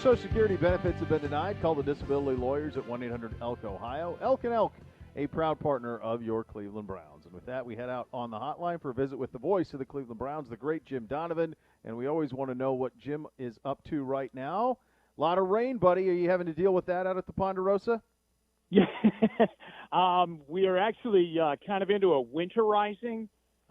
Social Security benefits have been denied? Call the disability lawyers at 1-800-ELK-OHIO. Elk and Elk, a proud partner of your Cleveland Browns. And with that, we head out on the hotline for a visit with the voice of the Cleveland Browns, the great Jim Donovan. And we always want to know what Jim is up to right now. A lot of rain, buddy. Are you having to deal with that out at the Ponderosa? Yeah, we are actually kind of into a winterizing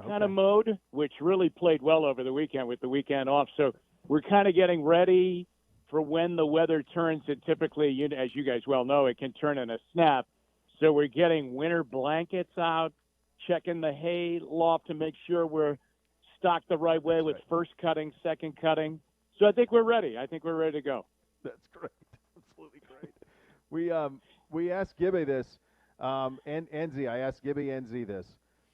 kind of mode, which really played well over the weekend with the weekend off. So we're kind of getting ready for when the weather turns. And typically, as you guys well know, it can turn in a snap. So we're getting winter blankets out, checking the hay loft to make sure we're stocked the right way with first cutting, second cutting. So I think we're ready. I think we're ready to go. That's great. Absolutely great. We asked Gibby this, and Enzi. I asked Gibby and Z this.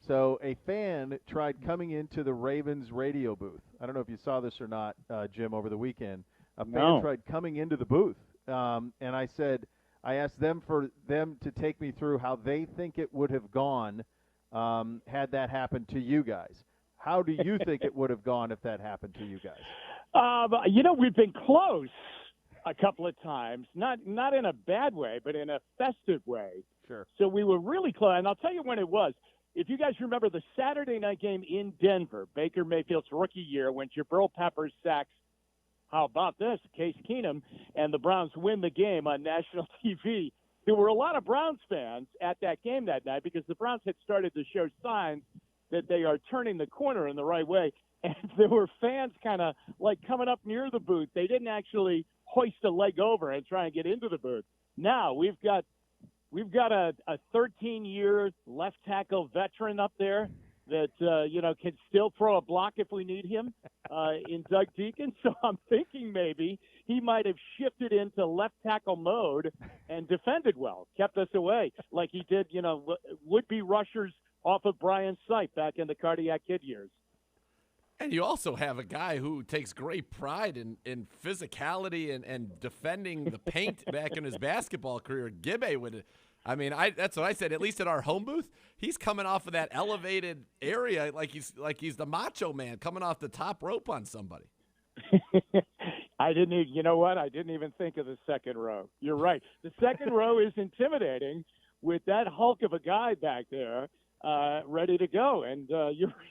So a fan tried coming into the Ravens radio booth. I don't know if you saw this or not, Jim, over the weekend. A fan tried coming into the booth, and I asked them for them to take me through how they think it would have gone had that happened to you guys. How do you think it would have gone if that happened to you guys? We've been close a couple of times, not in a bad way, but in a festive way. Sure. So we were really close, and I'll tell you when it was. If you guys remember the Saturday night game in Denver, Baker Mayfield's rookie year, when Jabril Peppers sacks, how about this, Case Keenum, and the Browns win the game on national TV. There were a lot of Browns fans at that game that night because the Browns had started to show signs that they are turning the corner in the right way. And there were fans kind of like coming up near the booth. They didn't actually hoist a leg over and try and get into the booth. Now we've got a 13-year left tackle veteran up there that can still throw a block if we need him in Doug Deacon. So I'm thinking maybe he might have shifted into left tackle mode and defended well, kept us away like he did, would-be rushers off of Brian Sipe back in the Cardiac Kid years. And you also have a guy who takes great pride in physicality and defending the paint back in his basketball career. Gibbe would – that's what I said. At least at our home booth, he's coming off of that elevated area like he's the macho man coming off the top rope on somebody. I didn't even think of the second row. You're right. The second row is intimidating with that hulk of a guy back there ready to go. And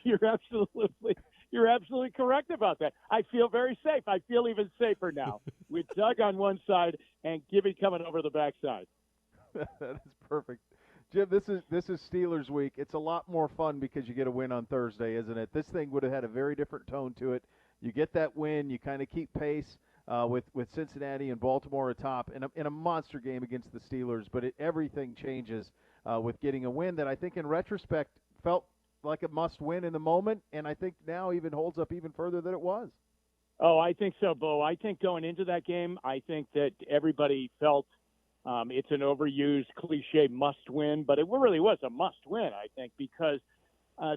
you're absolutely correct about that. I feel very safe. I feel even safer now with Doug on one side and Gibby coming over the backside. That is perfect. Jim, this is Steelers week. It's a lot more fun because you get a win on Thursday, isn't it? This thing would have had a very different tone to it. You get that win. You kind of keep pace with Cincinnati and Baltimore atop in a monster game against the Steelers. But everything changes with getting a win that I think in retrospect felt like a must-win in the moment, and I think now even holds up even further than it was. Oh, I think so, Bo. I think going into that game, I think that everybody felt it's an overused cliche must-win, but it really was a must-win, I think, because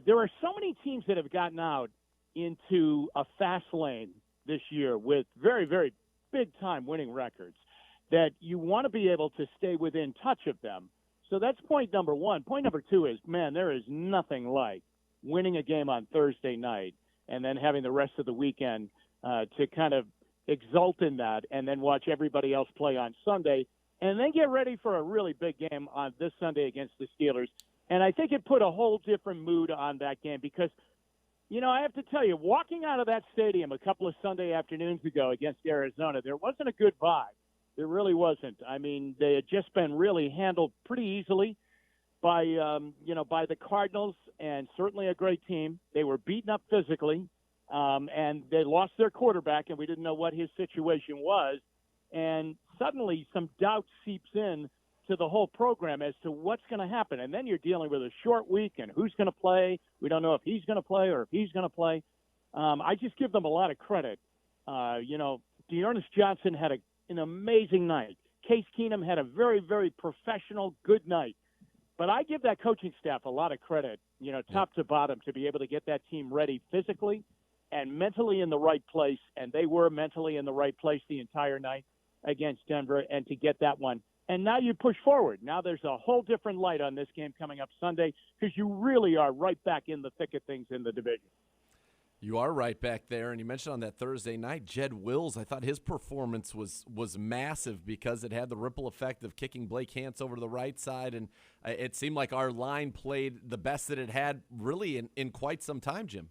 there are so many teams that have gotten out into a fast lane this year with very, very big-time winning records that you want to be able to stay within touch of them. So that's point number one. Point number two is, man, there is nothing like winning a game on Thursday night and then having the rest of the weekend to kind of exult in that and then watch everybody else play on Sunday and then get ready for a really big game on this Sunday against the Steelers. And I think it put a whole different mood on that game because, I have to tell you, walking out of that stadium a couple of Sunday afternoons ago against Arizona, there wasn't a good vibe. There really wasn't. I mean, they had just been really handled pretty easily by the Cardinals, and certainly a great team. They were beaten up physically, and they lost their quarterback, and we didn't know what his situation was. And suddenly some doubt seeps in to the whole program as to what's going to happen. And then you're dealing with a short week and who's going to play. We don't know if he's going to play or if he's going to play. I just give them a lot of credit. Dearness Johnson had an amazing night. Case Keenum had a very, very professional, good night. But I give that coaching staff a lot of credit, top to bottom, to be able to get that team ready physically and mentally in the right place. And they were mentally in the right place the entire night against Denver, and to get that one. And now you push forward. Now there's a whole different light on this game coming up Sunday because you really are right back in the thick of things in the division. You are right back there, and you mentioned on that Thursday night, Jed Wills. I thought his performance was massive because it had the ripple effect of kicking Blake Hance over to the right side, and it seemed like our line played the best that it had really in quite some time, Jim.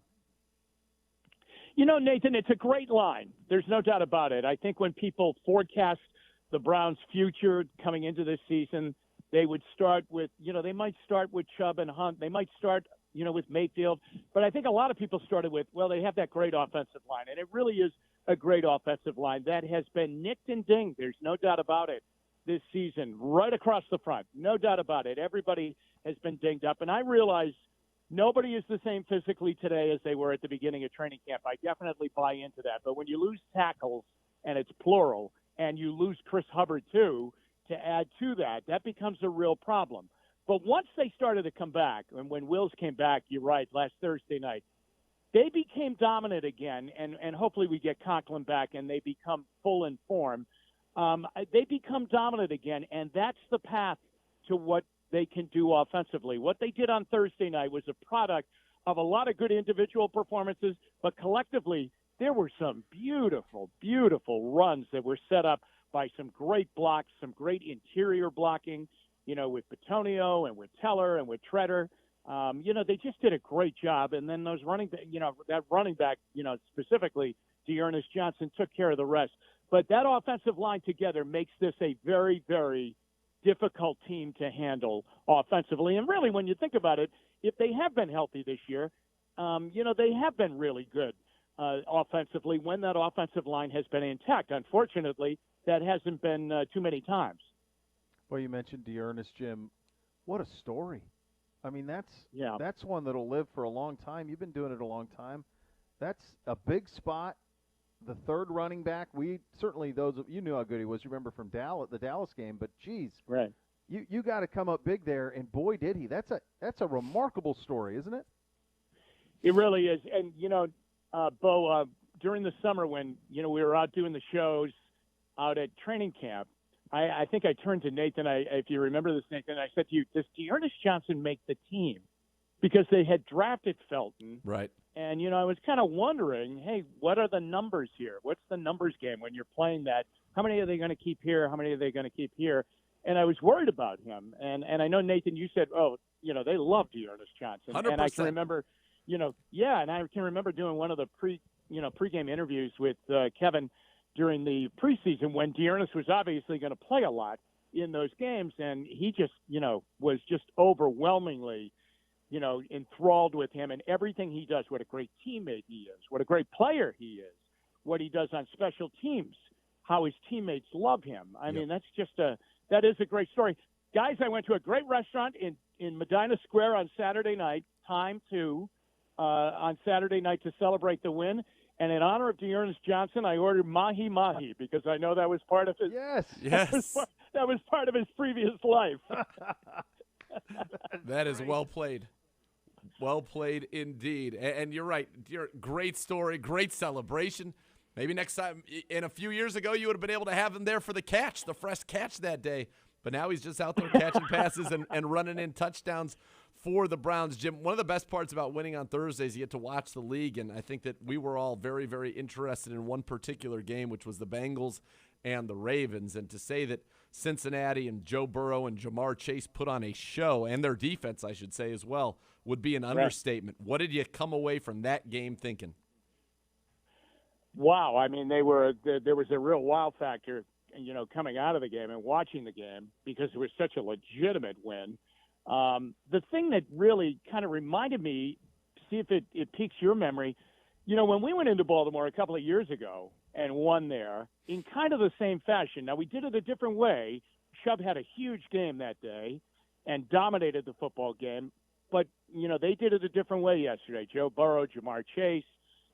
You know, Nathan, it's a great line. There's no doubt about it. I think when people forecast the Browns' future coming into this season, they would start with, they might start with Chubb and Hunt. They might start with Mayfield. But I think a lot of people started with, they have that great offensive line. And it really is a great offensive line that has been nicked and dinged. There's no doubt about it this season, right across the front. No doubt about it. Everybody has been dinged up. And I realize nobody is the same physically today as they were at the beginning of training camp. I definitely buy into that. But when you lose tackles, and it's plural, and you lose Chris Hubbard too, to add to that, that becomes a real problem. But once they started to come back, and when Wills came back, you're right, last Thursday night, they became dominant again, and hopefully we get Conklin back and they become full in form. They become dominant again, and that's the path to what they can do offensively. What they did on Thursday night was a product of a lot of good individual performances, but collectively there were some beautiful, beautiful runs that were set up by some great blocks, some great interior blocking, with Petonio and with Teller and with Treader. They just did a great job. And then those that running back, specifically Dearness Johnson took care of the rest. But that offensive line together makes this a very, very difficult team to handle offensively. And really, when you think about it, if they have been healthy this year, they have been really good offensively when that offensive line has been intact. Unfortunately, that hasn't been too many times. Well, you mentioned Dearness, Jim. What a story. I mean, that's one that'll live for a long time. You've been doing it a long time. That's a big spot. The third running back. We certainly, you knew how good he was. You remember from the Dallas game, but geez, right? You got to come up big there, and boy did he. That's a remarkable story, isn't it? It really is. And Beau, during the summer when we were out doing the shows out at training camp, I think I turned to Nathan. If you remember this, Nathan, I said to you, "Does Dearness Johnson make the team?" Because they had drafted Felton, right? And I was kind of wondering, hey, what are the numbers here? What's the numbers game when you're playing that? How many are they going to keep here? How many are they going to keep here? And I was worried about him. And I know, Nathan, you said, they love Dearness Johnson. 100%. And I can remember, and I can remember doing one of the pregame interviews with Kevin during the preseason when Dearness was obviously going to play a lot in those games, and he just, was just overwhelmingly, enthralled with him and everything he does. What a great teammate he is. What a great player he is. What he does on special teams. How his teammates love him. I mean, that is a great story. Guys, I went to a great restaurant in Medina Square on Saturday night, on Saturday night to celebrate the win. And in honor of Dearness Johnson, I ordered mahi-mahi because I know that was part of his. Yes. That was part of his previous life. That is well played. Well played indeed. And you're right. Great story, great celebration. Maybe next time, in a few years ago, you would have been able to have him there for the fresh catch that day. But now he's just out there catching passes and running in touchdowns for the Browns. Jim, one of the best parts about winning on Thursdays, you get to watch the league, and I think that we were all very, very interested in one particular game, which was the Bengals and the Ravens. And to say that Cincinnati and Joe Burrow and Jamar Chase put on a show, and their defense, I should say as well, would be an understatement. What did you come away from that game thinking? Wow. I mean, there was a real wow factor, coming out of the game and watching the game because it was such a legitimate win. The thing that really kind of reminded me, see if it piques your memory, when we went into Baltimore a couple of years ago and won there in kind of the same fashion. Now, we did it a different way. Chubb had a huge game that day and dominated the football game. But, they did it a different way yesterday. Joe Burrow, Jamar Chase,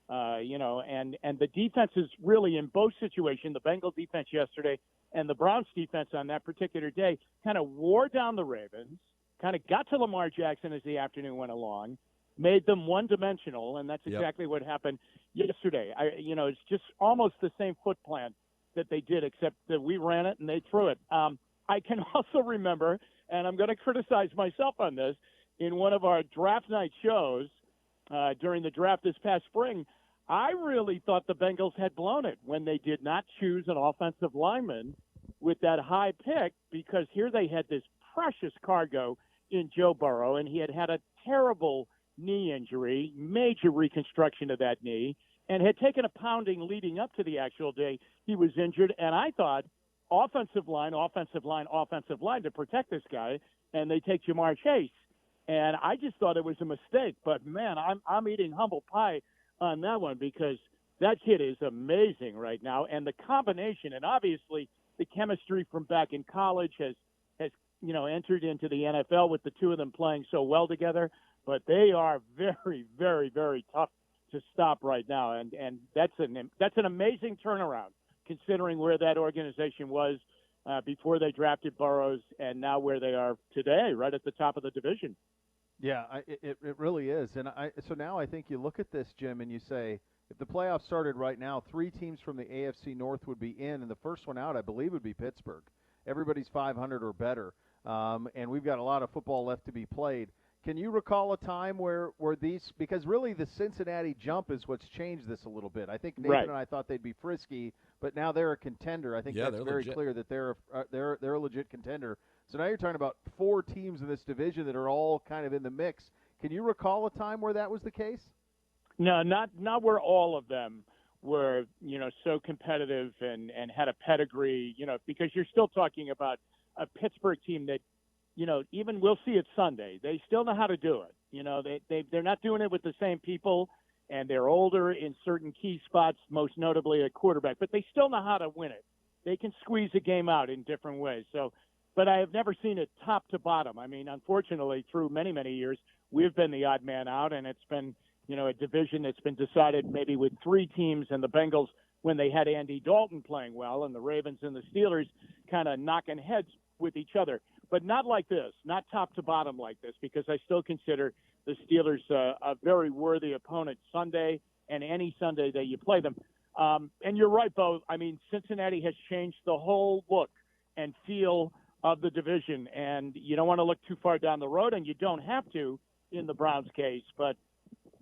and the defense is really in both situations, the Bengals defense yesterday and the Browns defense on that particular day, kind of wore down the Ravens, kind of got to Lamar Jackson as the afternoon went along, made them one-dimensional, and that's exactly what happened yesterday. It's just almost the same foot plan that they did, except that we ran it and they threw it. I can also remember, and I'm going to criticize myself on this, in one of our draft night shows, during the draft this past spring, I really thought the Bengals had blown it when they did not choose an offensive lineman with that high pick, because here they had this precious cargo in Joe Burrow, and he had had a terrible knee injury, major reconstruction of that knee, and had taken a pounding leading up to the actual day he was injured. And I thought, offensive line to protect this guy, and they take Jamar Chase. And I just thought it was a mistake. But, man, I'm eating humble pie on that one, because that kid is amazing right now. And the combination, and obviously the chemistry from back in college has entered into the NFL with the two of them playing so well together. But they are very, very, very tough to stop right now. And that's an amazing turnaround, considering where that organization was before they drafted Burrows, and now where they are today, right at the top of the division. Yeah, it really is. And so now I think you look at this, Jim, and you say, if the playoffs started right now, 3 teams from the AFC North would be in, and the first one out, I believe, would be Pittsburgh. Everybody's 500 or better, and we've got a lot of football left to be played. Can you recall a time where these – because really the Cincinnati jump is what's changed this a little bit. I think Nathan and I thought they'd be frisky, but now they're a contender. I think that's very legit. Clear that they're a legit contender. So now you're talking about 4 teams in this division that are all kind of in the mix. Can you recall a time where that was the case? No, not where all of them were, so competitive and had a pedigree, because you're still talking about a Pittsburgh team that, even we'll see it Sunday. They still know how to do it. They're not doing it with the same people, and they're older in certain key spots, most notably at quarterback, but they still know how to win it. They can squeeze a game out in different ways. But I have never seen it top to bottom. I mean, unfortunately, through many, many years, we've been the odd man out, and it's been, a division that's been decided maybe with 3 teams, and the Bengals, when they had Andy Dalton playing well, and the Ravens and the Steelers kind of knocking heads with each other. But not like this, not top to bottom like this, because I still consider the Steelers a very worthy opponent Sunday and any Sunday that you play them. And you're right, Beau. I mean, Cincinnati has changed the whole look and feel of the division, and you don't want to look too far down the road, and you don't have to in the Browns case. But,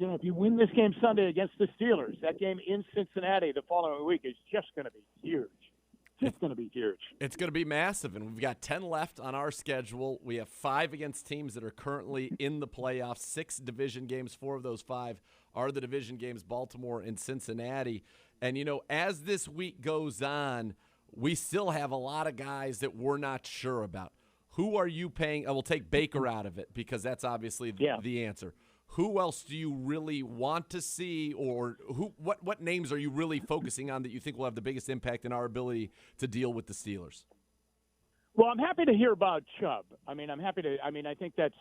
if you win this game Sunday against the Steelers, that game in Cincinnati the following week is just going to be huge. It's going to be huge. It's going to be massive, and we've got 10 left on our schedule. We have 5 against teams that are currently in the playoffs, 6 division games. 4 of those 5 are the division games, Baltimore and Cincinnati. And, as this week goes on, we still have a lot of guys that we're not sure about. Who are you paying? I will take Baker out of it, because that's obviously the answer. Who else do you really want to see, or what names are you really focusing on that you think will have the biggest impact in our ability to deal with the Steelers? Well, I'm happy to hear about Chubb. I think that's,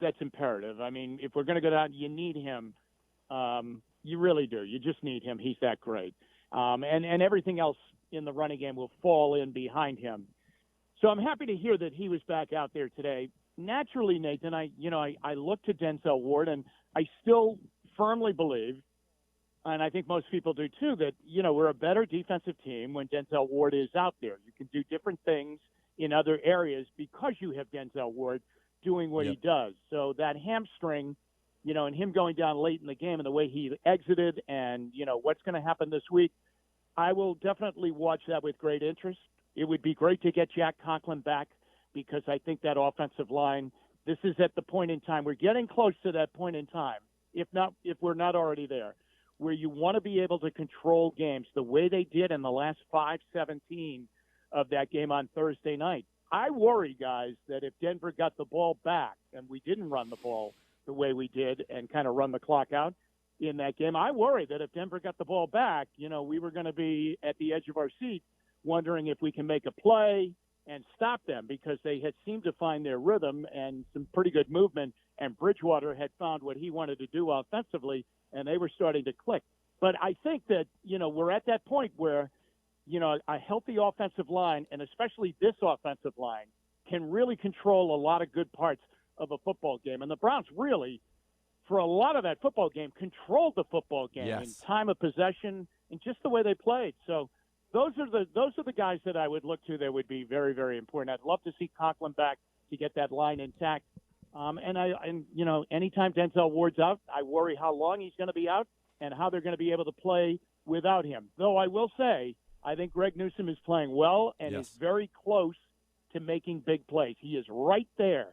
that's imperative. I mean, if we're going to go down, you need him. You really do. You just need him. He's that great. And everything else in the running game will fall in behind him. So I'm happy to hear that he was back out there today. Naturally, Nathan, I look to Denzel Ward, and I still firmly believe, and I think most people do too, that, we're a better defensive team when Denzel Ward is out there. You can do different things in other areas because you have Denzel Ward doing what he does. So that hamstring, and him going down late in the game and the way he exited and, what's going to happen this week, I will definitely watch that with great interest. It would be great to get Jack Conklin back, because I think that offensive line, this is at the point in time, we're getting close to that point in time, if we're not already there, where you want to be able to control games the way they did in the last 5-17 of that game on Thursday night. I worry, guys, that if Denver got the ball back and we didn't run the ball the way we did and kind of run the clock out in that game, I worry that if Denver got the ball back, we were going to be at the edge of our seat wondering if we can make a play and stop them, because they had seemed to find their rhythm and some pretty good movement, and Bridgewater had found what he wanted to do offensively, and they were starting to click. But I think that, we're at that point where, a healthy offensive line, and especially this offensive line, can really control a lot of good parts of a football game. And the Browns really, for a lot of that football game, controlled the football game in time of possession and just the way they played. So those are the guys that I would look to that would be very, very important. I'd love to see Conklin back to get that line intact. And anytime Denzel Ward's out, I worry how long he's going to be out and how they're going to be able to play without him. Though I will say, I think Greg Newsome is playing well and is very close to making big plays. He is right there,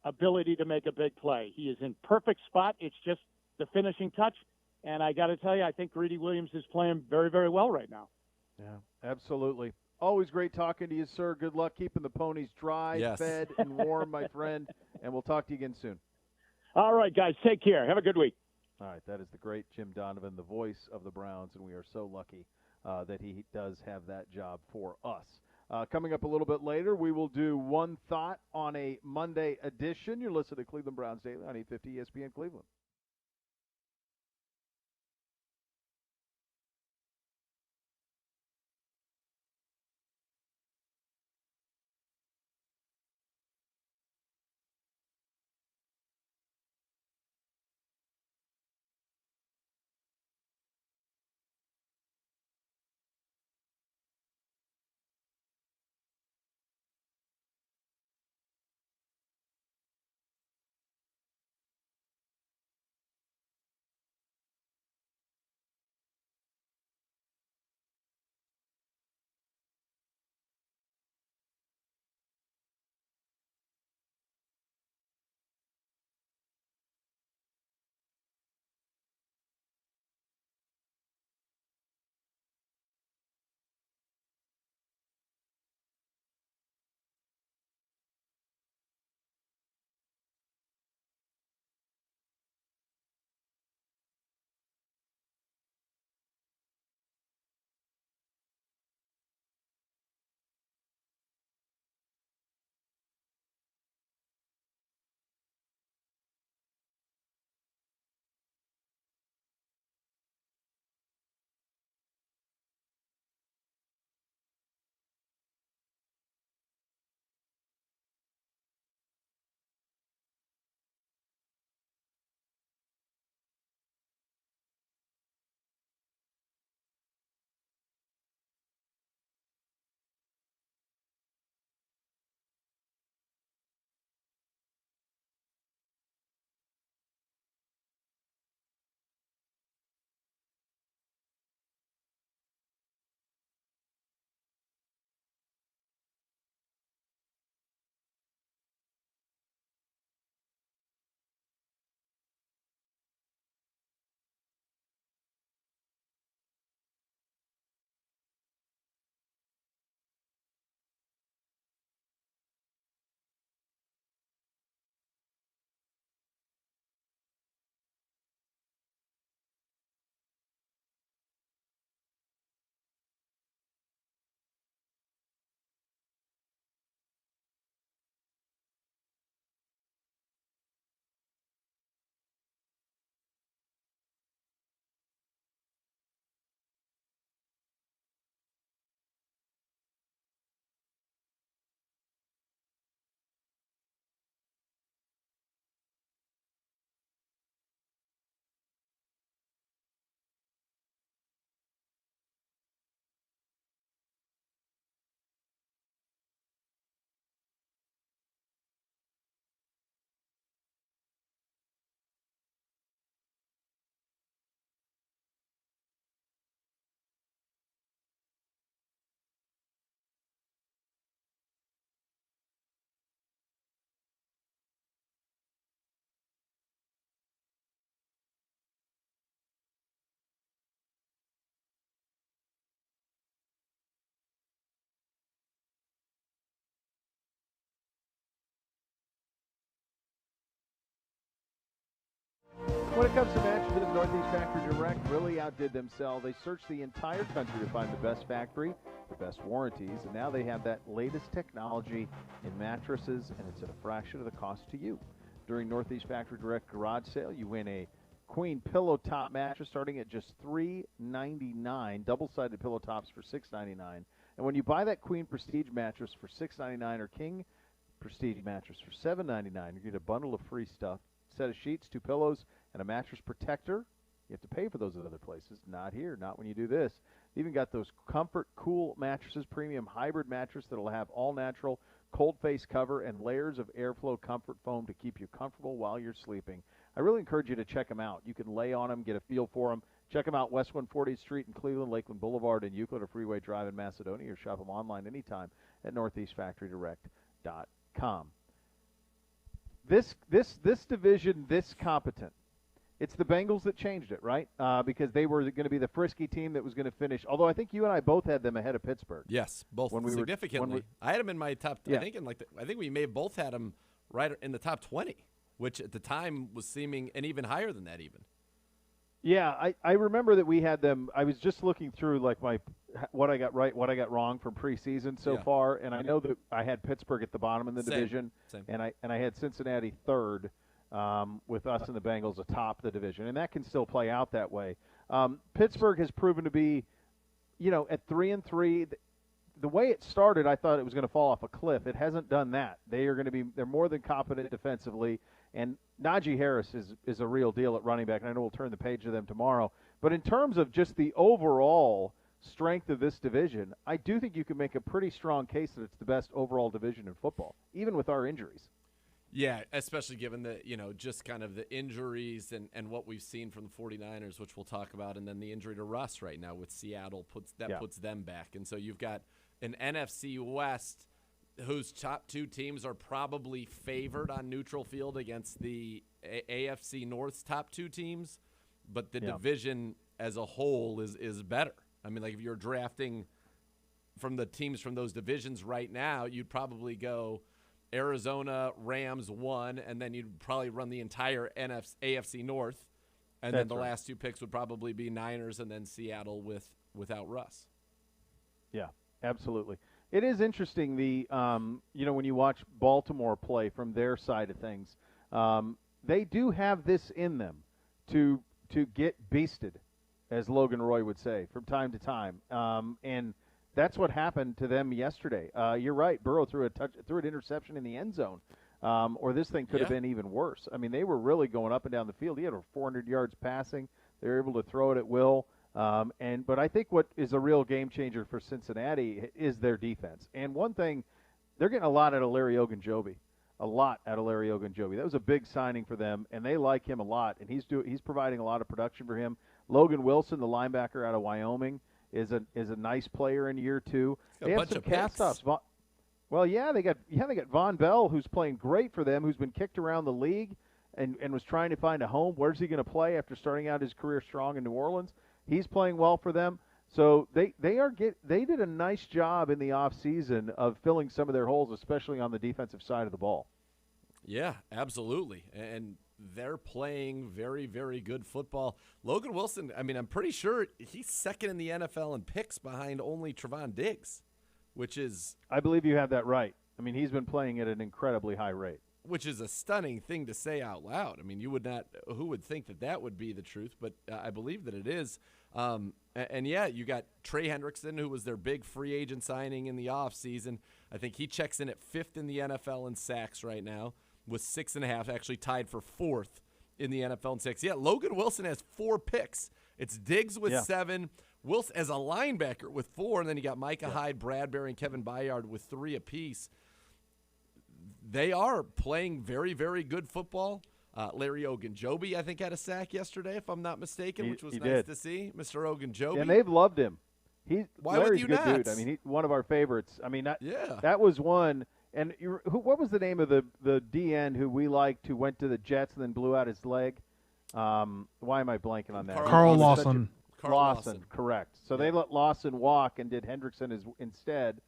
ability to make a big play. He is in perfect spot. It's just the finishing touch. And I got to tell you, I think Greedy Williams is playing very, very well right now. Yeah, absolutely. Always great talking to you, sir. Good luck keeping the ponies dry, fed, and warm, my friend. And we'll talk to you again soon. All right, guys. Take care. Have a good week. All right, that is the great Jim Donovan, the voice of the Browns, and we are so lucky that he does have that job for us. Coming up a little bit later, we will do One Thought on a Monday edition. You're listening to Cleveland Browns Daily on 850 ESPN Cleveland. When it comes to matches, the Northeast Factory Direct really outdid themselves. They searched the entire country to find the best factory, the best warranties, and now they have that latest technology in mattresses, and it's at a fraction of the cost to you. During Northeast Factory Direct Garage Sale, you win a queen pillow top mattress starting at just $3.99, double-sided pillow tops for $6.99. And when you buy that queen prestige mattress for $6.99 or king prestige mattress for $7.99, you get a bundle of free stuff, set of sheets, 2 pillows, and a mattress protector. You have to pay for those at other places. Not here, not when you do this. They even got those Comfort Cool mattresses, premium hybrid mattress that'll have all-natural cold face cover, and layers of airflow comfort foam to keep you comfortable while you're sleeping. I really encourage you to check them out. You can lay on them, get a feel for them. Check them out, West 140th Street in Cleveland, Lakeland Boulevard in Euclid, or Freeway Drive in Macedonia, or shop them online anytime at northeastfactorydirect.com. This division, this competent. It's the Bengals that changed it, right? Because they were going to be the frisky team that was going to finish. Although I think you and I both had them ahead of Pittsburgh. Yes, both significantly. I had them in my top. Yeah. I think we may have both had them right in the top 20, which at the time was seeming and even higher than that even. Yeah, I remember that we had them. I was just looking through like what I got right, what I got wrong from preseason so far, and I know that I had Pittsburgh at the bottom in the division, and I had Cincinnati third, with us and the Bengals atop the division, and that can still play out that way. Pittsburgh has proven to be, at 3-3. The way it started, I thought it was going to fall off a cliff. It hasn't done that. They're more than competent defensively. And Najee Harris is a real deal at running back, and I know we'll turn the page to them tomorrow. But in terms of just the overall strength of this division, I do think you can make a pretty strong case that it's the best overall division in football, even with our injuries. Yeah, especially given the, just kind of the injuries and what we've seen from the 49ers, which we'll talk about, and then the injury to Russ right now with Seattle puts them back. And so you've got an NFC West whose top two teams are probably favored on neutral field against the AFC North's top two teams, but the division as a whole is better. I mean, like if you're drafting from the teams from those divisions right now, you'd probably go Arizona, Rams 1, and then you'd probably run the entire AFC North, and then the last two picks would probably be Niners and then Seattle without Russ. Yeah, absolutely. It is interesting, when you watch Baltimore play from their side of things, they do have this in them to get beasted, as Logan Roy would say, from time to time. And that's what happened to them yesterday. You're right. Burrow threw an interception in the end zone, or this thing could have been even worse. I mean, they were really going up and down the field. He had over 400 yards passing. They were able to throw it at will. But I think what is a real game changer for Cincinnati is their defense. And one thing, they're getting a lot out of Larry Ogunjobi. That was a big signing for them, and they like him a lot. And he's providing a lot of production for him. Logan Wilson, the linebacker out of Wyoming, is a nice player in year two. They have some cast-offs. Well, they got Von Bell, who's playing great for them, who's been kicked around the league and was trying to find a home. Where's he going to play after starting out his career strong in New Orleans? He's playing well for them. So they did a nice job in the offseason of filling some of their holes, especially on the defensive side of the ball. Yeah, absolutely. And they're playing very, very good football. Logan Wilson, I mean, I'm pretty sure he's second in the NFL in picks behind only Trevon Diggs, which is – I believe you have that right. I mean, he's been playing at an incredibly high rate. Which is a stunning thing to say out loud. I mean, who would think that would be the truth, but I believe that it is. You got Trey Hendrickson, who was their big free agent signing in the offseason. I think he checks in at 5th in the NFL in sacks right now with 6.5, actually tied for 4th in the NFL in sacks. Yeah, Logan Wilson has 4 picks. It's Diggs with 7, Wilson as a linebacker with 4, and then you got Micah Hyde, Bradbury, and Kevin Byard with 3 apiece. They are playing very, very good football. Larry Ogunjobi, I think, had a sack yesterday, if I'm not mistaken, which was nice to see. Mr. Ogunjobi. And they've loved him. Why Larry's would you a good not? dude. I mean, he's one of our favorites. I mean, that was one. And what was the name of the DN who we liked who went to the Jets and then blew out his leg? Why am I blanking on that? Carl Lawson. Lawson, correct. So they let Lawson walk and did Hendrickson instead.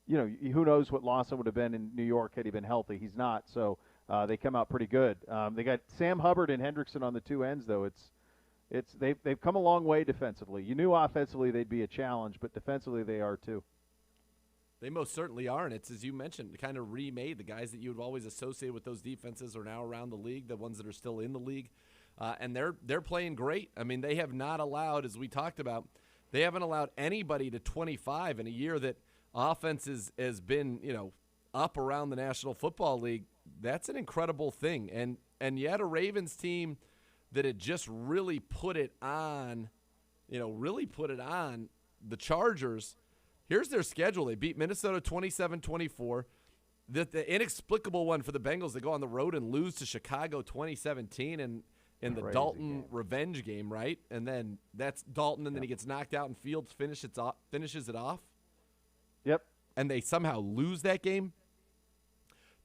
Who knows what Lawson would have been in New York had he been healthy. He's not, so they come out pretty good. They got Sam Hubbard and Hendrickson on the two ends, though. They've come a long way defensively. You knew offensively they'd be a challenge, but defensively they are too. They most certainly are, and it's, as you mentioned, kind of remade. The guys that you would always associate with those defenses are now around the league, the ones that are still in the league, and they're playing great. I mean, they have not allowed, as we talked about, they haven't allowed anybody to 25 in a year that offense has been, up around the National Football League. That's an incredible thing. And you had a Ravens team that had just really put it on, the Chargers. Here's their schedule. They beat Minnesota 27-24. the inexplicable one for the Bengals, they go on the road and lose to Chicago 2017 in the Crazy Dalton game. revenge game, right? And then that's Dalton, and then he gets knocked out, and Fields finishes it off. Yep. And they somehow lose that game.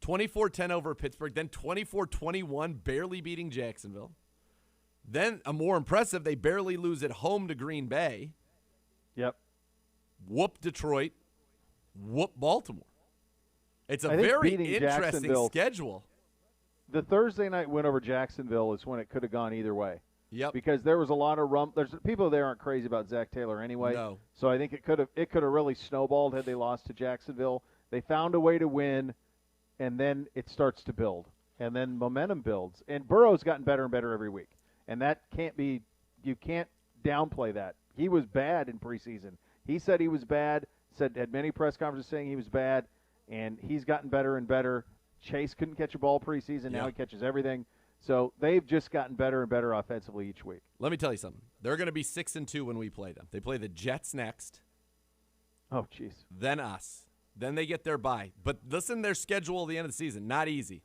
24-10 over Pittsburgh, then 24-21, barely beating Jacksonville. Then, a more impressive, they barely lose at home to Green Bay. Yep. Whoop Detroit. Whoop Baltimore. It's a I think very beating interesting Jacksonville- schedule. The Thursday night win over Jacksonville is when it could have gone either way. Yep. Because there was a lot of there's people there aren't crazy about Zach Taylor anyway. No. So I think it could have really snowballed had they lost to Jacksonville. They found a way to win, and then it starts to build, and then momentum builds. And Burrow's gotten better and better every week, and that you can't downplay that. He was bad in preseason. He said he was bad. Had many press conferences saying he was bad, and he's gotten better and better. Chase couldn't catch a ball preseason. Now he catches everything. So they've just gotten better and better offensively each week. Let me tell you something. They're going to be 6-2 when we play them. They play the Jets next. Oh, jeez. Then us. Then they get their bye. But listen to their schedule at the end of the season. Not easy.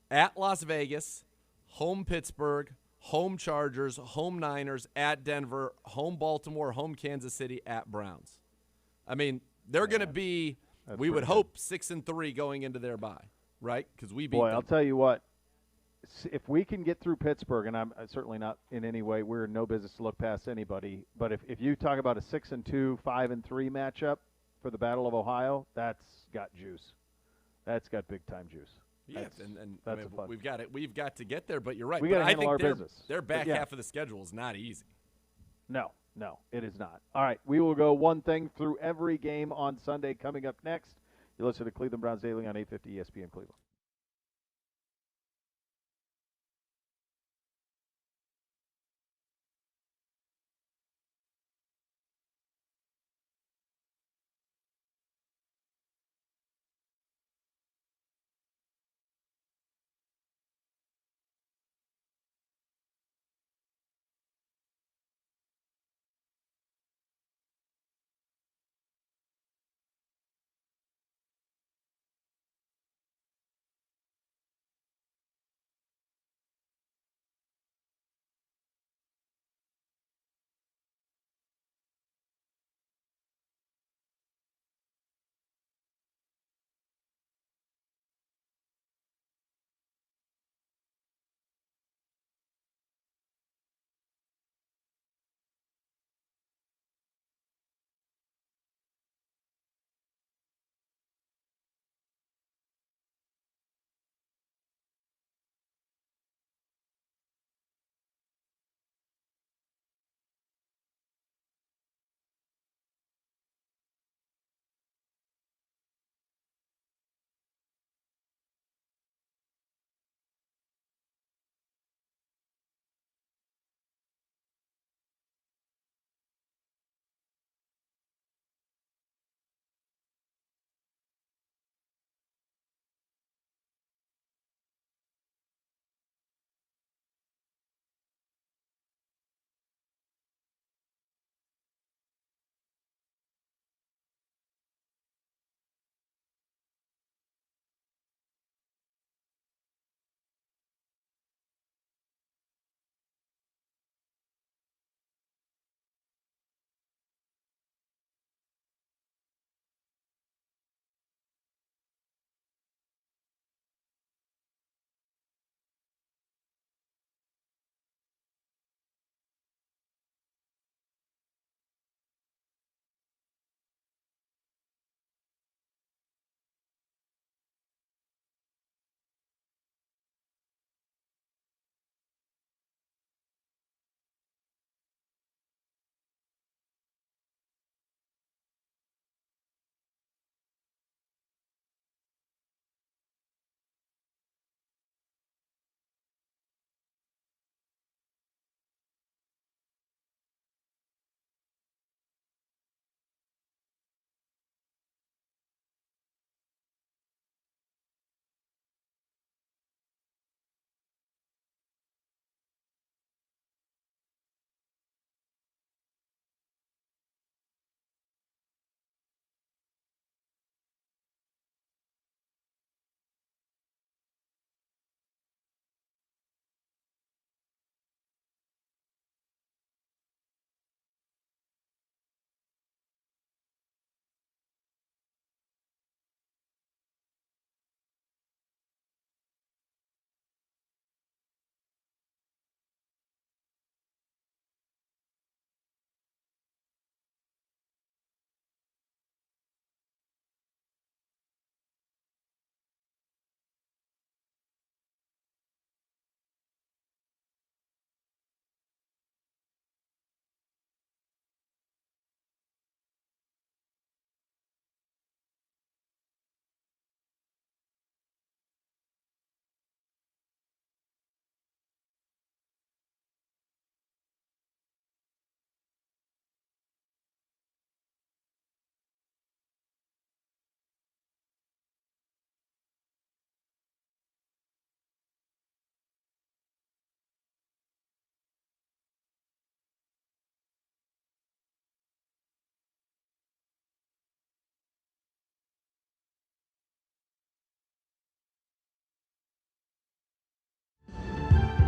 At Las Vegas, home Pittsburgh, home Chargers, home Niners, at Denver, home Baltimore, home Kansas City, at Browns. I mean, they're going to be, we would hope, 6-3 going into their bye, right? Because we beat them. I'll tell you what. If we can get through Pittsburgh, and I'm certainly not in any way, we're in no business to look past anybody, but if you talk about a 6-2, 5-3 matchup for the Battle of Ohio, that's got juice. That's got big-time juice. Yes, That's and fun. we've got to get there, but you're right. We got to handle our their, business. Their back half of the schedule is not easy. No, it is not. All right, we will go one thing through every game on Sunday coming up next. You listen to Cleveland Browns Daily on 850 ESPN Cleveland.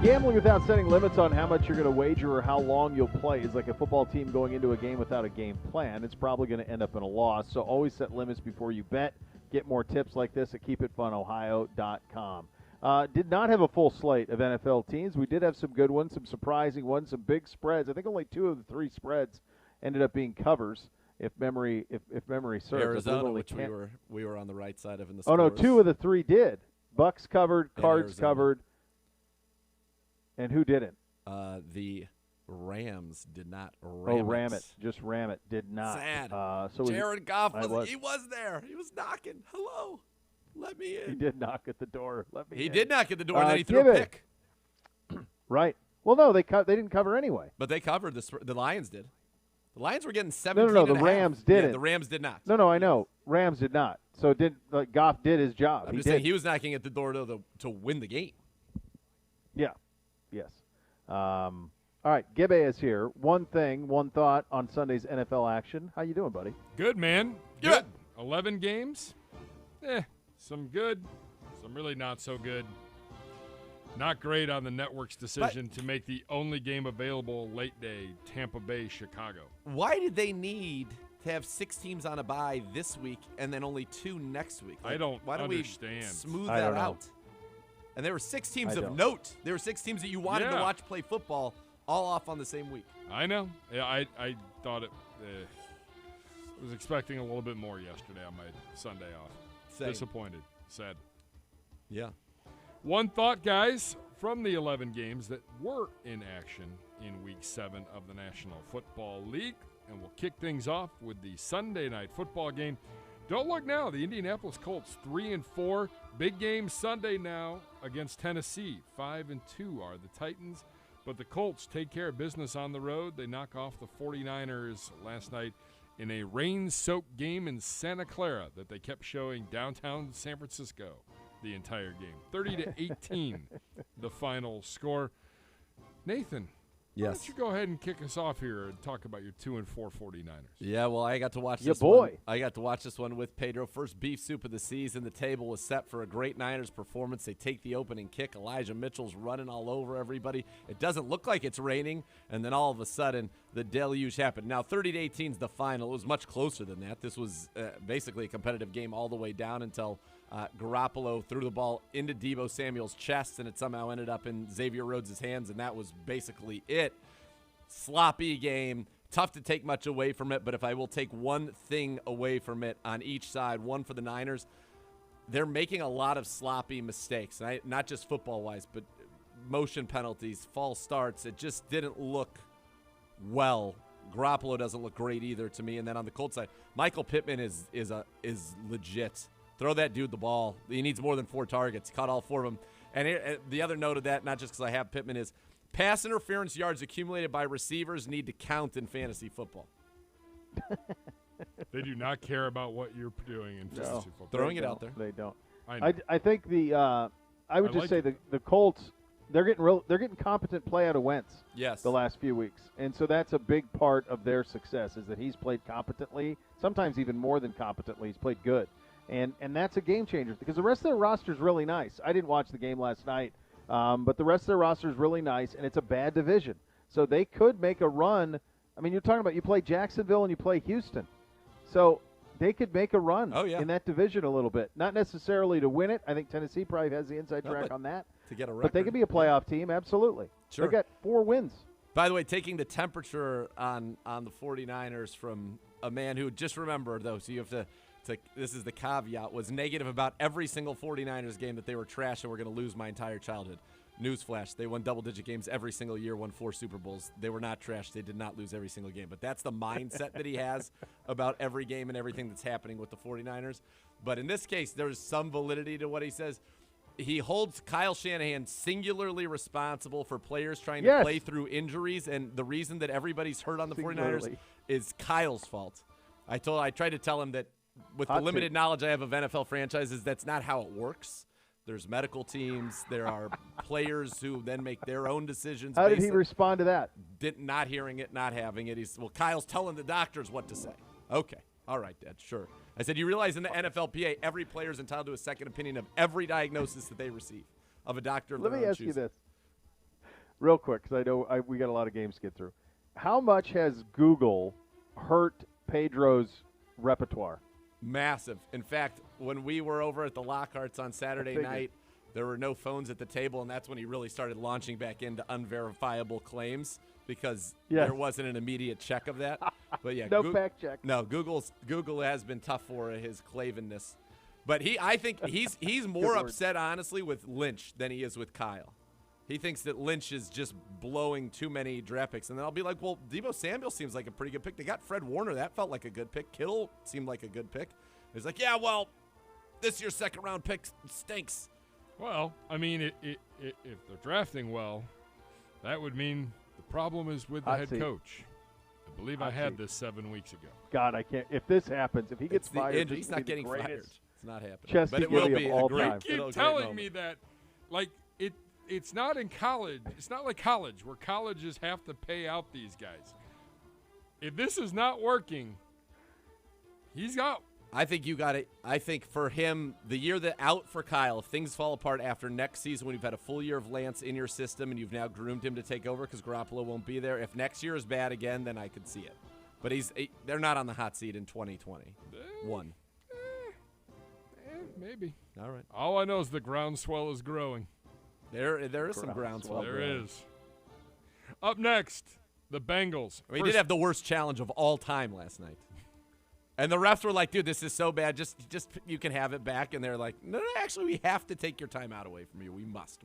Gambling without setting limits on how much you're going to wager or how long you'll play is like a football team going into a game without a game plan. It's probably going to end up in a loss, so always set limits before you bet. Get more tips like this at keepitfunohio.com. Did not have a full slate of NFL teams. We did have some good ones, some surprising ones, some big spreads. I think only 2 of the 3 spreads ended up being covers, if memory serves. Arizona, which we were on the right side of in the scores. Oh, no, 2 of the 3 did. Bucks covered, Cards covered. And who didn't? The Rams did not ram it. Just ram it. Did not. Sad. So Jared Goff he was there. He was knocking. Hello. Let me in. He did knock at the door. He did knock at the door, and then he threw a pick. Right. Well, no, they didn't cover anyway. But they covered. The Lions did. The Lions were getting 17. No, the Rams didn't. Yeah, the Rams did not. No, I know. Rams did not. So Goff did his job. I'm just saying he was knocking at the door to win the game. Yeah. Yes. All right, Gibbe is here. One thought on Sunday's NFL action. How you doing, buddy? Good, man. Good. 11 games. Some good, some really not so good. Not great on the network's decision to make the only game available late day, Tampa Bay, Chicago. Why did they need to have 6 teams on a bye this week and then only 2 next week? Why don't understand. We smooth I that don't know. out? And there were 6 teams of note. There were 6 teams that you wanted to watch play football all off on the same week. I know. Yeah, I thought it was expecting a little bit more yesterday on my Sunday off. Same. Disappointed. Sad. Yeah. One thought, guys, from the 11 games that were in action in Week 7 of the National Football League. And we'll kick things off with the Sunday night football game. Don't look now. The Indianapolis Colts 3-4. Big game Sunday now against Tennessee. 5-2 are the Titans. But the Colts take care of business on the road. They knock off the 49ers last night in a rain-soaked game in Santa Clara that they kept showing downtown San Francisco the entire game. 30-18, the final score. Nathan, why don't you go ahead and kick us off here and talk about your 2-4 49ers? Yeah, well, I got to watch this one. I got to watch this one with Pedro. First beef soup of the season. The table was set for a great Niners performance. They take the opening kick. Elijah Mitchell's running all over everybody. It doesn't look like it's raining, and then all of a sudden the deluge happened. Now, 30-18 is the final. It was much closer than that. This was basically a competitive game all the way down until Garoppolo threw the ball into Deebo Samuel's chest, and it somehow ended up in Xavier Rhodes' hands, and that was basically it. Sloppy game. Tough to take much away from it, but if I will take one thing away from it on each side, one for the Niners, they're making a lot of sloppy mistakes, not just football-wise, but motion penalties, false starts. It just didn't look well. Garoppolo doesn't look great either to me. And then on the Colts side, Michael Pittman is legit. Throw that dude the ball. He needs more than 4 targets. He caught all 4 of them. And the other note of that, not just because I have Pittman, is pass interference yards accumulated by receivers need to count in fantasy football. They do not care about what you're doing in fantasy football. Throwing it out there. They don't. I think I would just say the Colts, they're getting competent play out of Wentz. Yes. The last few weeks, and so that's a big part of their success is that he's played competently. Sometimes even more than competently, he's played good, and that's a game changer because the rest of their roster is really nice. I didn't watch the game last night, but the rest of their roster is really nice, and it's a bad division, so they could make a run. I mean, you're talking about you play Jacksonville and you play Houston, so they could make a run in that division a little bit. Not necessarily to win it. I think Tennessee probably has the inside track on that. To get a record. But they could be a playoff team, absolutely. Sure. They got 4 wins. By the way, taking the temperature on the 49ers from a man who, just remember, though, so you have to this is the caveat, was negative about every single 49ers game that they were trash and were going to lose my entire childhood. Newsflash, they won double-digit games every single year, won 4 Super Bowls. They were not trash. They did not lose every single game. But that's the mindset that he has about every game and everything that's happening with the 49ers. But in this case, there's some validity to what he says. He holds Kyle Shanahan singularly responsible for players trying to play through injuries, and the reason that everybody's hurt on the 49ers is Kyle's fault. I tried to tell him that with the limited knowledge I have of NFL franchises, that's not how it works. There's medical teams. There are players who then make their own decisions. How did he respond to that? Not hearing it, not having it. Kyle's telling the doctors what to say. Okay. All right, Dad. Sure. I said, you realize in the NFLPA, every player is entitled to a second opinion of every diagnosis that they receive of a doctor of their own choosing. Let me ask you this. real quick, because I know we got a lot of games to get through. How much has Google hurt Pedro's repertoire? Massive. In fact, when we were over at the Lockhart's on Saturday night, there were no phones at the table, and that's when he really started launching back into unverifiable claims because there wasn't an immediate check of that. But yeah, no fact check. No, Google has been tough for his Clavenness. But I think he's more upset, honestly, with Lynch than he is with Kyle. He thinks that Lynch is just blowing too many draft picks. And then I'll be like, well, Deebo Samuel seems like a pretty good pick. They got Fred Warner. That felt like a good pick. Kittle seemed like a good pick. He's like, yeah, well, this year's second-round pick stinks. Well, I mean, if they're drafting well, that would mean the problem is with the head coach. I believe I had this 7 weeks ago. God, I can't. If this happens, if he gets fired, he's not getting fired. It's not happening. Chesty but it will be all great. time. You keep telling me that, like, it's not in college. It's not like college where colleges have to pay out these guys. If this is not working, he's out. I think you got it. I think for him, the year that out for Kyle, if things fall apart after next season when you've had a full year of Lance in your system and you've now groomed him to take over because Garoppolo won't be there, if next year is bad again, then I could see it. But they're not on the hot seat in 2021. Maybe. All right. All I know is the groundswell is growing. There is some groundswell. There is. Up next, the Bengals. We did have the worst challenge of all time last night. And the refs were like, dude, this is so bad. Just you can have it back. And they're like, no, actually, we have to take your timeout away from you. We must.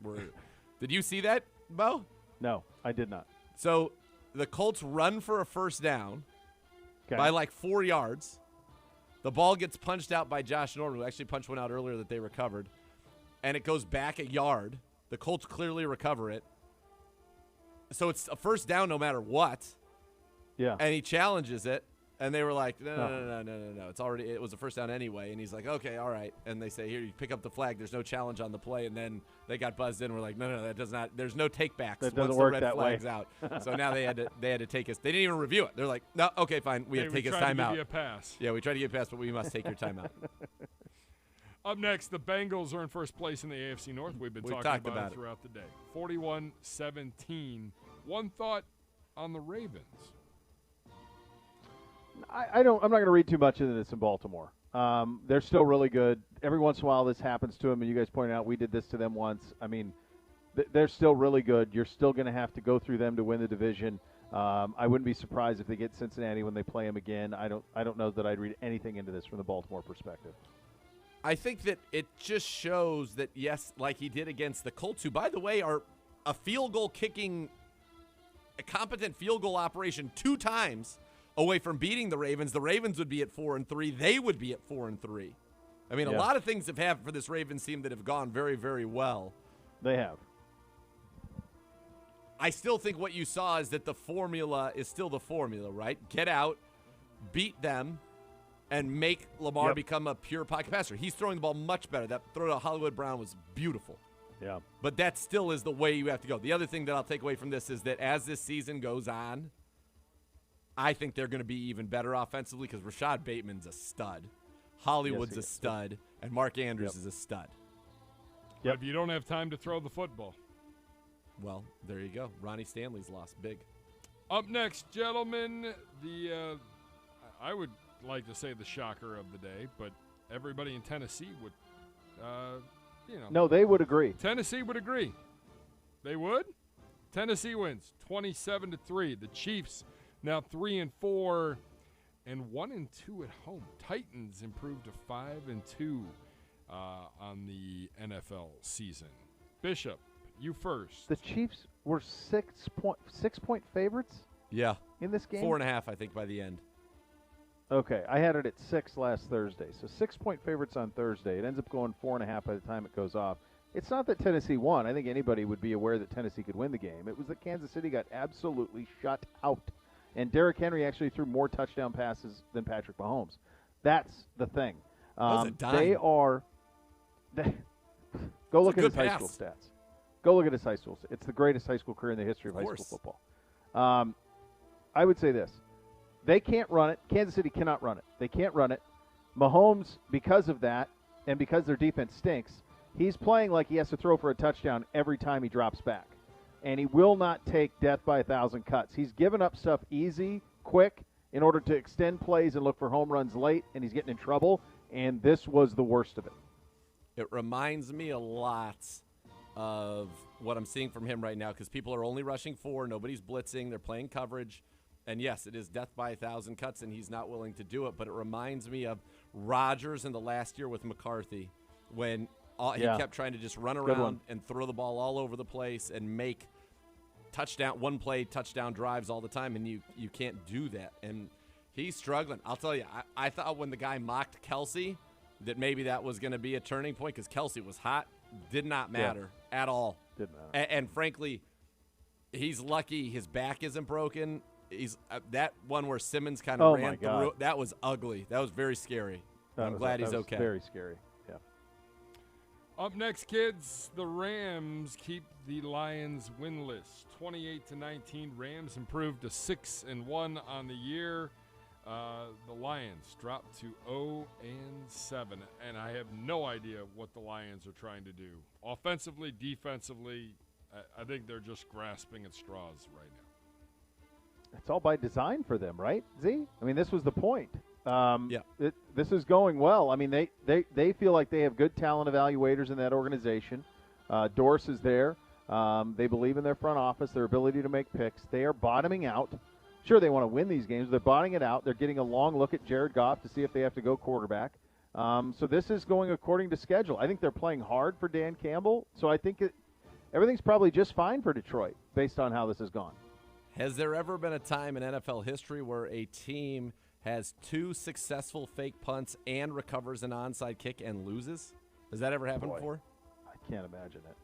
Did you see that, Beau? No, I did not. So the Colts run for a first down by like 4 yards. The ball gets punched out by Josh Norman, who actually punched one out earlier that they recovered. And it goes back a yard. The Colts clearly recover it. So it's a first down no matter what. Yeah. And he challenges it. And they were like, no. It was a first down anyway. And he's like, okay, all right. And they say, here, you pick up the flag. There's no challenge on the play. And then they got buzzed in. We're like, no, that does not. There's no takebacks that doesn't once work the red that flag's way. out. So now they had to take us. They didn't even review it. They're like, no, okay, fine. We have to take his timeout. We tried to give you a pass. Yeah, we tried to give you a pass, but we must take your timeout. Up next, the Bengals are in first place in the AFC North. We've talked about it throughout the day. 41-17. One thought on the Ravens. I'm not going to read too much into this in Baltimore. They're still really good. Every once in a while this happens to them, and you guys pointed out we did this to them once. I mean, they're still really good. You're still going to have to go through them to win the division. I wouldn't be surprised if they get Cincinnati when they play them again. I don't know that I'd read anything into this from the Baltimore perspective. I think that it just shows that, yes, like he did against the Colts, who, by the way, are a field goal kicking, a competent field goal operation 2 times away from beating the Ravens. The Ravens would be at 4-3. They would be at 4-3. I mean, a lot of things have happened for this Ravens team that have gone very, very well. They have. I still think what you saw is that the formula is still the formula, right? Get out, beat them, and make Lamar become a pure pocket passer. He's throwing the ball much better. That throw to Hollywood Brown was beautiful. Yeah. But that still is the way you have to go. The other thing that I'll take away from this is that as this season goes on, I think they're going to be even better offensively because Rashad Bateman's a stud. Hollywood's a stud. And Mark Andrews is a stud. But if you don't have time to throw the football. Well, there you go. Ronnie Stanley's lost big. Up next, gentlemen, I would like to say the shocker of the day, but everybody in Tennessee would, No, they would agree. Tennessee would agree. They would? Tennessee wins 27-3. The Chiefs now 3-4 and 1-2 at home. Titans improved to 5-2 on the NFL season. Bishop, you first. The Chiefs were 6-point favorites? Yeah. In this game? 4.5, I think, by the end. Okay, I had it at 6 last Thursday. So 6-point favorites on Thursday. It ends up going 4.5 by the time it goes off. It's not that Tennessee won. I think anybody would be aware that Tennessee could win the game. It was that Kansas City got absolutely shut out. And Derrick Henry actually threw more touchdown passes than Patrick Mahomes. That's the thing. That was a dime. Go look at his high school stats. Go look at his high school. It's the greatest high school career in the history of high school football. I would say this. They can't run it. Kansas City cannot run it. They can't run it. Mahomes, because of that, and because their defense stinks, he's playing like he has to throw for a touchdown every time he drops back. and he will not take death by 1,000 cuts. He's given up stuff easy, quick, in order to extend plays and look for home runs late, and he's getting in trouble, and this was the worst of it. It reminds me a lot of what I'm seeing from him right now because people are only rushing 4, nobody's blitzing, they're playing coverage. And, yes, it is death by 1,000 cuts, and he's not willing to do it. But it reminds me of Rodgers in the last year with McCarthy when he kept trying to just run around and throw the ball all over the place and make one-play touchdown drives all the time, and you can't do that. And he's struggling. I'll tell you, I thought when the guy mocked Kelsey that maybe that was going to be a turning point because Kelsey was hot. Did not matter at all. Didn't matter. And frankly, he's lucky his back isn't broken. He's that one where Simmons kind of ran through. That was ugly. That was very scary. I'm glad he's okay. Very scary. Yeah. Up next, kids, the Rams keep the Lions winless. 28-19. Rams improved to 6-1 on the year. The Lions dropped to 0-7, and I have no idea what the Lions are trying to do. Offensively, defensively, I think they're just grasping at straws right now. It's all by design for them, right, Z? I mean, this was the point. This is going well. I mean, they feel like they have good talent evaluators in that organization. Dorse is there. They believe in their front office, their ability to make picks. They are bottoming out. Sure, they want to win these games. They're bottoming it out. They're getting a long look at Jared Goff to see if they have to go quarterback. So this is going according to schedule. I think they're playing hard for Dan Campbell. So I think everything's probably just fine for Detroit based on how this has gone. Has there ever been a time in NFL history where a team has 2 successful fake punts and recovers an onside kick and loses? Has that ever happened before? I can't imagine it.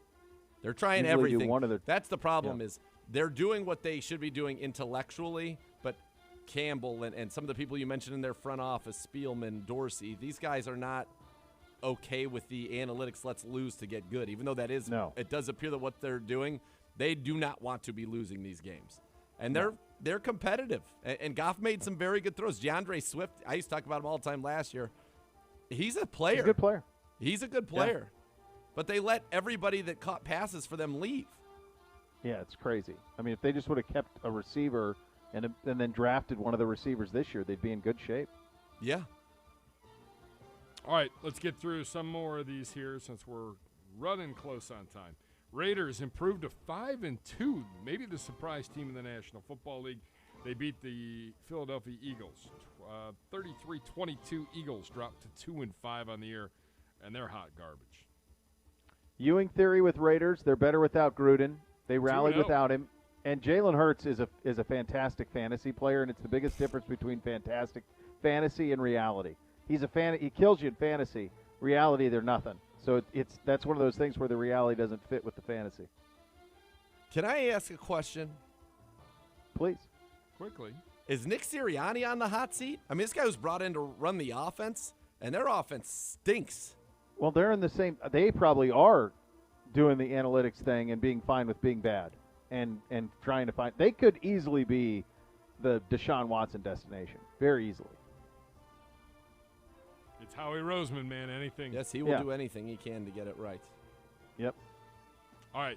They're trying Usually everything. That's the problem is they're doing what they should be doing intellectually, but Campbell and some of the people you mentioned in their front office, Spielman, Dorsey, these guys are not okay with the analytics, let's lose to get good, even though it does appear that what they're doing, they do not want to be losing these games. And they're competitive. And Goff made some very good throws. DeAndre Swift, I used to talk about him all the time last year. He's a player. He's a good player. He's a good player. Yeah. But they let everybody that caught passes for them leave. Yeah, it's crazy. I mean, if they just would have kept a receiver and then drafted one of the receivers this year, they'd be in good shape. Yeah. All right, let's get through some more of these here since we're running close on time. Raiders improved to 5-2, maybe the surprise team in the National Football League. They beat the Philadelphia Eagles. 33-22 Eagles dropped to 2-5 on the year, and they're hot garbage. Ewing theory with Raiders, they're better without Gruden. They rallied without him. And Jalen Hurts is a fantastic fantasy player, and it's the biggest difference between fantastic fantasy and reality. He kills you in fantasy. Reality, they're nothing. So that's one of those things where the reality doesn't fit with the fantasy. Can I ask a question? Please. Quickly. Is Nick Sirianni on the hot seat? I mean, this guy was brought in to run the offense, and their offense stinks. Well, they're in the same – they probably are doing the analytics thing and being fine with being bad and trying to find – they could easily be the Deshaun Watson destination, very easily. It's Howie Roseman, man. Anything. Yes, he will do anything he can to get it right. Yep. All right.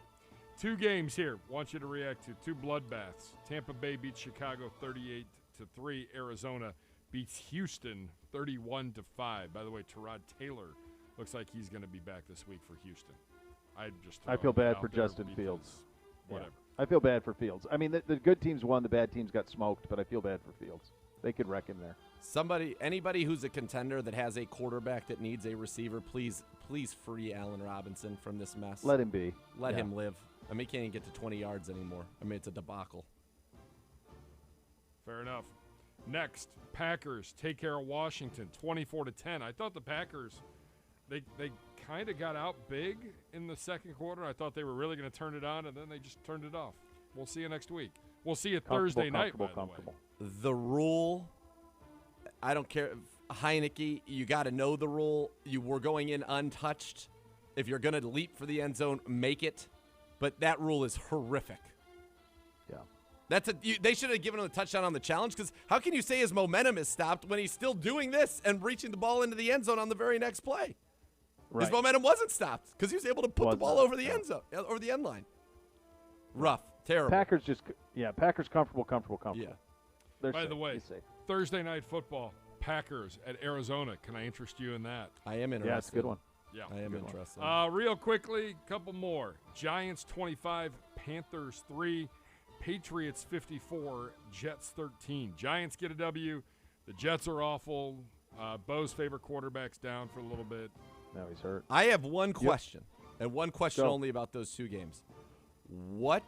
2 games here. Want you to react to 2 bloodbaths. Tampa Bay beats Chicago 38-3. Arizona beats Houston 31-5. By the way, Tyrod Taylor looks like he's going to be back this week for Houston. I feel bad for Justin Fields. Whatever. Yeah. I feel bad for Fields. I mean, the good teams won, the bad teams got smoked, but I feel bad for Fields. They could wreck him there. Anybody who's a contender that has a quarterback that needs a receiver, please free Allen Robinson from this mess. Let him be. Let him live. I mean, he can't even get to 20 yards anymore. I mean, it's a debacle. Fair enough. Next, Packers take care of Washington, 24-10. I thought the Packers, they kind of got out big in the second quarter. I thought they were really going to turn it on, and then they just turned it off. We'll see you next week. We'll see you Thursday night, by the way. The rule, I don't care. Heineke, you got to know the rule. You were going in untouched. If you're going to leap for the end zone, make it. But that rule is horrific. Yeah. They should have given him a touchdown on the challenge, because how can you say his momentum is stopped when he's still doing this and reaching the ball into the end zone on the very next play? Right. His momentum wasn't stopped because he was able to put the ball over the end zone, over the end line. Rough. Terrible. Packers Packers comfortable. Yeah. They're By safe. the way, He's safe. Thursday night football, Packers at Arizona. Can I interest you in that? I am interested. Yeah, it's a good one. Yeah. I am interested. Real quickly, couple more. Giants 25, Panthers 3, Patriots 54, Jets 13. Giants get a W. The Jets are awful. Beau's favorite quarterback's down for a little bit. Now he's hurt. I have one question, and one question Go. only about those two games. What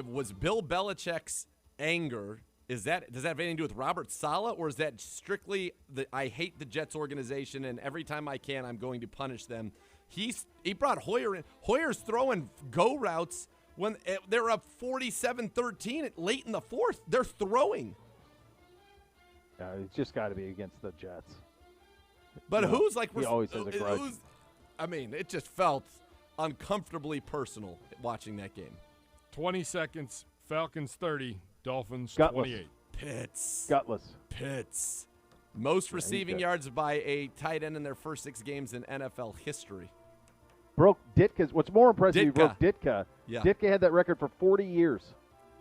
was Bill Belichick's anger? Does that have anything to do with Robert Saleh, or is that strictly I hate the Jets organization, and every time I can, I'm going to punish them? He brought Hoyer in. Hoyer's throwing go routes when they're up 47-13 late in the fourth. They're throwing. It's just got to be against the Jets. But No, who's like? he always has a grudge. It just felt uncomfortably personal watching that game. 20 seconds, Falcons 30, Dolphins Gutless. 28. Gutless. Pitts. Most receiving good. yards by a tight end in their first 6 games in NFL history. Broke Ditka's. What's more impressive, he broke Ditka. Yeah. Ditka had that record for 40 years.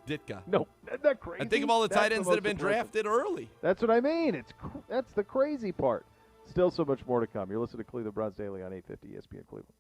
Ditka. No, isn't that crazy? And think of all the tight That's ends the that have been most impressive. drafted early. That's what I mean. That's the crazy part. Still so much more to come. You're listening to Cleveland Browns Daily on 850 ESPN Cleveland.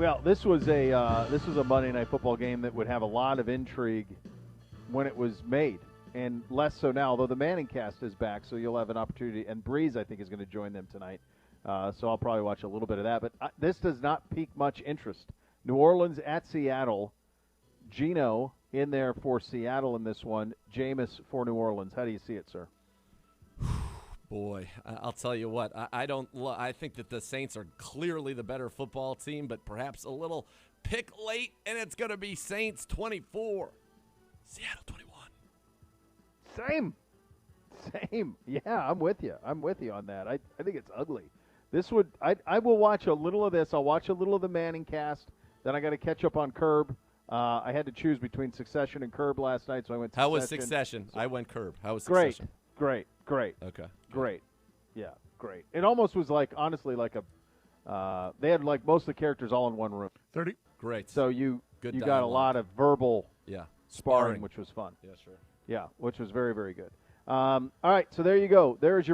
Well, this was a Monday Night Football game that would have a lot of intrigue when it was made, and less so now. Although the Manning cast is back, so you'll have an opportunity. And Breeze, I think, is going to join them tonight, so I'll probably watch a little bit of that. But this does not pique much interest. New Orleans at Seattle. Geno in there for Seattle in this one. Jameis for New Orleans. How do you see it, sir? Boy, I'll tell you what. I think that the Saints are clearly the better football team, but perhaps a little pick late, and it's going to be Saints 24, Seattle 21. Same. Yeah, I'm with you. On that. I think it's ugly. I will watch a little of this. I'll watch a little of the Manning cast. Then I got to catch up on Curb. I had to choose between Succession and Curb last night, so I went Succession. How was Succession? I went Curb. How was Succession? Great. Okay. Great. Yeah, great. It almost was honestly like they had like most of the characters all in one room. 30. Great. So you Good got a dialogue. lot of verbal sparring, which was fun. Yeah, sure. Yeah, which was very, very good. All right, so there you go. There is your